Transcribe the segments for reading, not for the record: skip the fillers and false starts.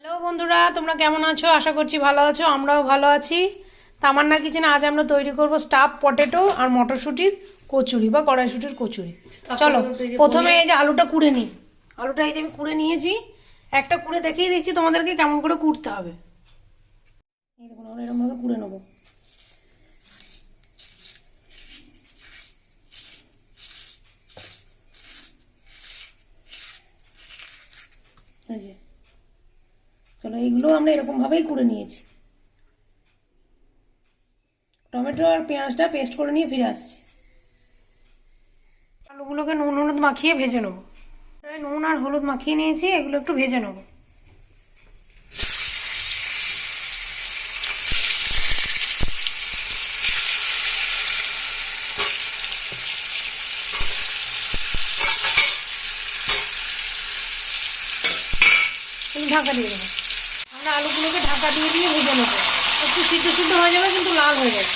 Hello বন্ধুরা, তোমরা কেমন আছো? আশা করছি ভালো আছো। আমরাও ভালো আছি। তামান্না কিচেনে আজ আমরা তৈরি করব স্টাফ পটেটো আর মটরশুঁটির কচুরি বা কড়াইশুঁটির কচুরি। চলো প্রথমে এই যে আলুটা কুড়ে নিই। আলুটা এই যে আমি কুড়ে নিয়েছি, একটা কুড়ে দেখিয়ে দিচ্ছি তোমাদেরকে কেমন করে কুড়তে হবে। এই দেখুন, আমরা এরকমভাবে কুড়ে নেবো। এই যে চলো, এইগুলো আমরা এরকমভাবেই কুড়ে নিয়েছি। টমেটো আর পেঁয়াজটা পেস্ট করে নিয়ে ফিরে আসছি। আলুগুলোকে নুন হলুদ মাখিয়ে ভেজে নেবো। নুন আর হলুদ মাখিয়ে নিয়েছি, এগুলো একটু ভেজে নেবো। ঢাকা দিয়ে দেবো। আমরা আলুগুলোকে ঢাকা দিয়ে দিয়ে ভেজে নেবো। একটু সিদ্ধ সিদ্ধ হয়ে যাবে, কিন্তু লাল হয়ে যাবে।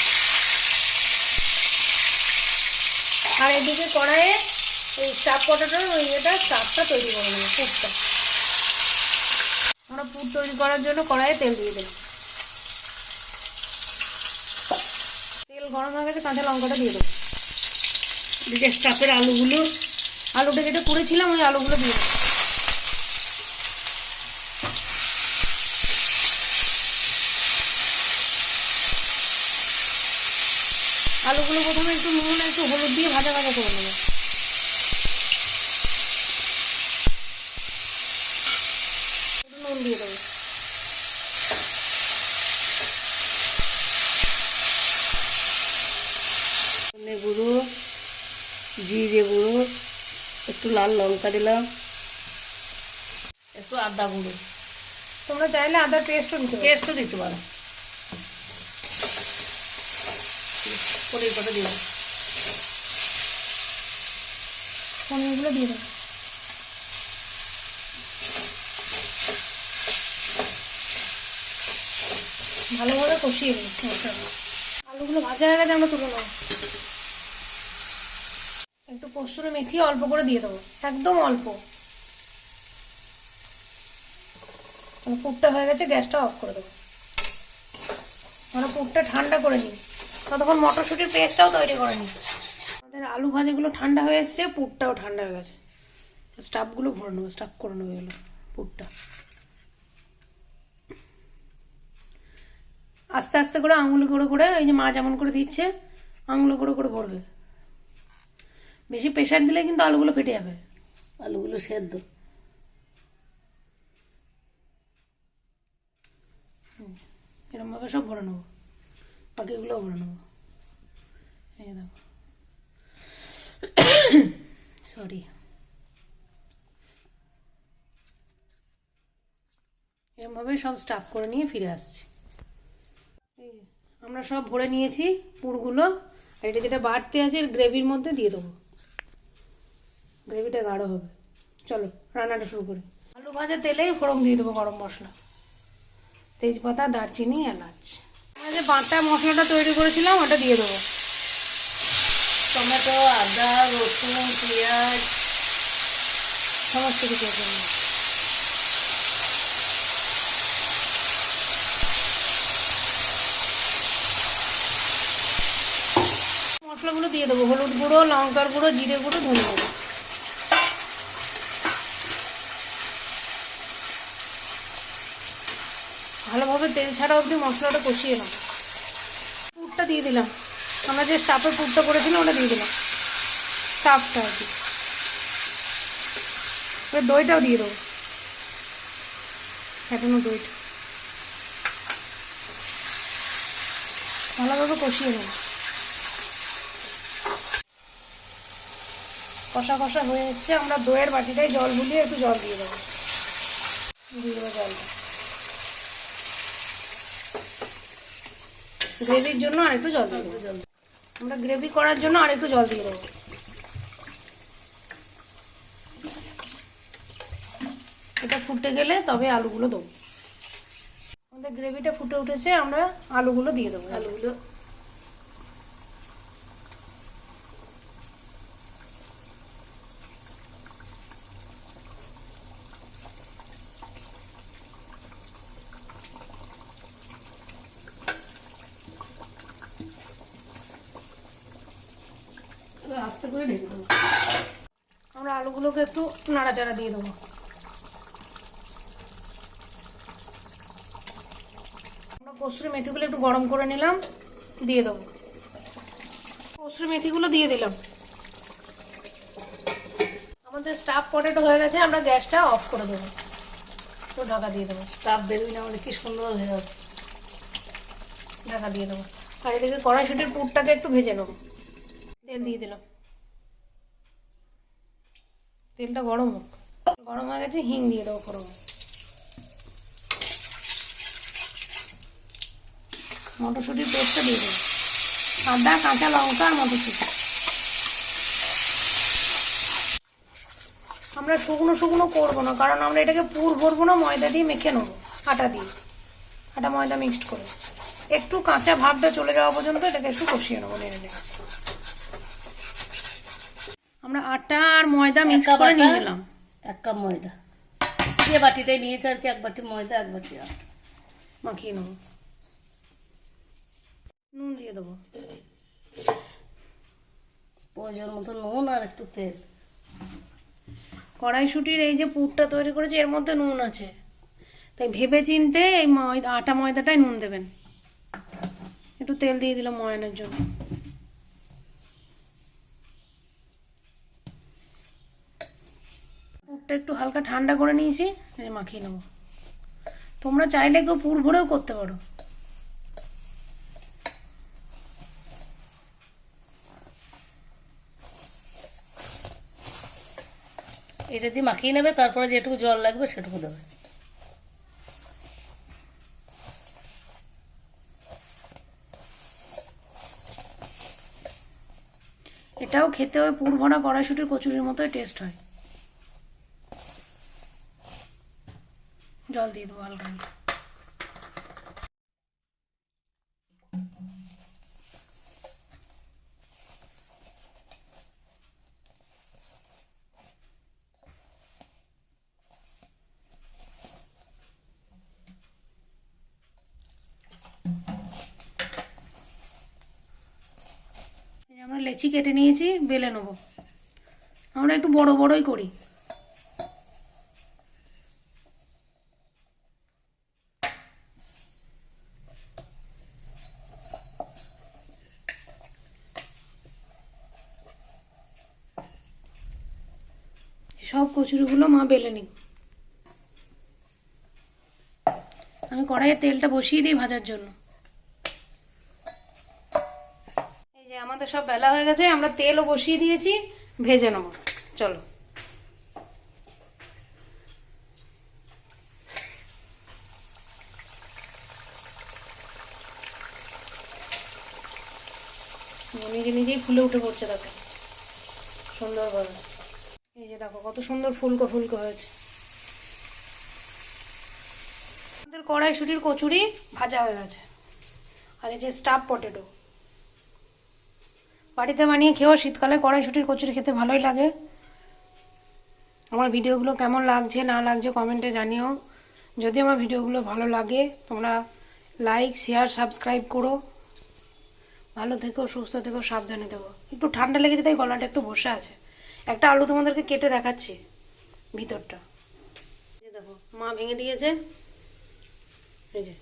আর এদিকে কড়াইয়ে ওই স্টাফ পটেটোর স্টাফটা তৈরি করে নেবো, পুরটা। আমরা পুর তৈরি করার জন্য কড়াইয়ে তেল দিয়ে দেবো। তেল গরম হয়ে গেছে, কাঁচা লঙ্কাটা দিয়ে দেবো। এদিকে স্টাফের আলুটা যেটা করেছিলাম ওই আলুগুলো দিয়ে দেবো। আলুগুলো প্রথমে একটু নুন একটু হলুদ দিয়ে ভাজা ভাজা করে নেবো। নুন দিয়ে দেবো। ধনে গুঁড়ো, জিরে গুঁড়ো, একটু লাল লঙ্কা দিলাম, একটু আদা গুঁড়ো। তোমরা চাইলে আদার পেস্টও দিতে পারো। পনিরগুলো দিয়ে দেবো। পনিরগুলো দিয়ে দেবো। ভালোভাবে কষিয়ে নিই। আলুগুলো ভাজা হয়ে গেছে, আমরা তুলে নেবো। একটু কসুরি মেথি অল্প করে দিয়ে দেবো, একদম অল্প। পুরটা হয়ে গেছে, গ্যাসটা অফ করে দেবো। আমরা পুরটা ঠান্ডা করে নিই, ততক্ষণ মটরশুঁটির পেস্টটাও তৈরি করে নিই। আমাদের আলু ভাজাগুলো ঠান্ডা হয়ে এসছে, পুরটাও ঠান্ডা হয়ে গেছে। স্টাফগুলো ভরে নেবো, স্টাফ করে নেবো এগুলো পুরটা। আস্তে আস্তে করে আঙুলে করে করে, এই যে মা যেমন করে দিচ্ছে আঙুলে করে করে ভরবে। বেশি প্রেশার দিলে কিন্তু আলুগুলো ফেটে যাবে। আলুগুলো সেদ্ধ। এরকমভাবে সব ভরে নেবো, বাকিগুলোও ভরে নেবো। এই দেখো, সরি। এরকমভাবে সব স্টাফ করে নিয়ে ফিরে আসছি। এই আমরা সব ভরে নিয়েছি পুরগুলো। আর এটা যেটা বাড়তে আছে গ্রেভির মধ্যে দিয়ে দেবো, গ্রেভিটা গাঢ় হবে। চলো রান্নাটা শুরু করি। আলু ভাজা তেলেই ফোড়ন দিয়ে দেবো গরম মশলা, তেজপাতা, দারচিনি, এলাচ। আমরা যে বাটা মশলাটা তৈরি করেছিলাম ওটা দিয়ে দেবো। টমেটো, আদা, রসুন, পেঁয়াজ সমস্ত কিছু দেবো। মশলাগুলো দিয়ে দেবো, হলুদ গুঁড়ো, লঙ্কার গুঁড়ো, জিরে গুঁড়ো, ধনে গুঁড়ো। ভালোভাবে তেল ছাড়া অবধি মশলাটা কষিয়ে নেবো। পুরটা দিয়ে দিলাম, আমরা যে স্টাফের পুরটা করেছিলাম ওটা দিয়ে দিলাম, স্টাফটা আর কি। এবার দইটাও দিয়ে দেবো, ফেটানো দইটা। ভালোভাবে কষিয়ে নেব। কষা কষা হয়ে এসছে, আমরা দইয়ের বাটিটায় জল বুলিয়ে একটু জল দিয়ে দেবো। দিয়ে দেবো জলটা গ্রেভির জন্য, আর একটু জল দিয়ে দেবো। আমরা গ্রেভি করার জন্য আর একটু জল দিয়ে দেবো। এটা ফুটে গেলে তবে আলুগুলো দেবো। আমাদের গ্রেভিটা ফুটে উঠেছে, আমরা আলুগুলো দিয়ে দেবো। আলুগুলো আস্তে করে ঢেকে দেবো। আমরা আলুগুলোকে একটু নাড়াচাড়া দিয়ে দেবো। আমরা কসুরি মেথিগুলো একটু গরম করে নিলাম, দিয়ে দেবো। কসুরি মেথিগুলো দিয়ে দিলাম। আমাদের স্টাফ পটেটো হয়ে গেছে, আমরা গ্যাসটা অফ করে দেবো, তো ঢাকা দিয়ে দেবো। স্টাফ বেরোই না আমাদের, কি সুন্দর হয়ে আছে। ঢাকা দিয়ে দেবো। আর এদিকে কড়াইশুটির পুরটাকে একটু ভেজে নেবো। তেল দিয়ে দিলাম, তেলটা গরম হোক। গরম হয়ে গেছে, হিং দিয়ে দেবো ফোড়নে। মটরশুঁটির পেস্টটা দিয়ে দেবো, আদা, কাঁচা লঙ্কা আর মটরশুঁটি। আমরা শুকনো শুকনো করবো না, কারণ আমরা এটাকে পুর ভরবো না, ময়দা দিয়ে মেখে নেবো, আটা দিয়ে, আটা ময়দা মিক্সড করে। একটু কাঁচা ভাবটা চলে যাওয়া পর্যন্ত এটাকে একটু কষিয়ে নেবো নেড়ে নেড়ে। আমরা আটা আর ময়দা মিক্স করে নিয়ে নিলাম। 1 কাপ ময়দা, যে বাটিটাই নিয়েছে আর কি, 1 বাটি ময়দা 1 বাটি আটা মাখিয়ে নেবো। নুন দিয়ে দেবো, প্রয়োজন মতো নুন আর একটু তেল। কড়াইশুটির এই যে পুরটা তৈরি করেছে এর মধ্যে নুন আছে, তাই ভেবে চিনতে এই আটা ময়দাটাই নুন দেবেন। একটু তেল দিয়ে দিলাম ময়ানের জন্য। পুরটা একটু হালকা ঠান্ডা করে নিয়েছি, মাখিয়ে নেবো। তোমরা চাইলে কেউ পুর ভরেও করতে পারো। এটা দিয়ে মাখিয়ে নেবে, তারপরে যেটুকু জল লাগবে সেটুকু দেবে। এটাও খেতে ওই পুর ভরা কড়াইশুটির কচুরির মতোই টেস্ট হয়। জল দিয়ে দেবো হালকা। আমরা লেচি কেটে নিয়েছি, বেলে নেবো। আমরা একটু বড় বড়ই করি। সব কচুরিগুলো মা বেলে নিই। আমি কড়াইয়ে তেলটা বসিয়ে দিই ভাজার জন্য। এই যে আমাদের সব বেলা হয়ে গেছে, আমরা তেলও বসিয়ে দিয়েছি, ভেজে নেব। চলো। নিজে নিজেই ফুলে উঠে পড়ছে, দেখো সুন্দরভাবে। এই যে দেখো কত সুন্দর ফুলকো ফুলকো হয়েছে। আমাদের কড়াইশুটির কচুরি ভাজা হয়ে গেছে। আর এই যে স্টাফ পটেটো, বাড়িতে বানিয়ে খেয়েও শীতকালে কড়াইশুটির কচুরি খেতে ভালোই লাগে। আমার ভিডিওগুলো কেমন লাগছে না লাগছে কমেন্টে জানিও। যদি আমার ভিডিওগুলো ভালো লাগে তোমরা লাইক, শেয়ার, সাবস্ক্রাইব করো। ভালো থেকো, সুস্থ থেকো, সাবধানে থেকো। একটু ঠান্ডা লেগেছে তাই গলাটা একটু বসে আছে। একটা আলু তোমাদেরকে কেটে দেখাচ্ছি ভিতরটা। দেখো মা ভেঙে দিয়েছে, এই যে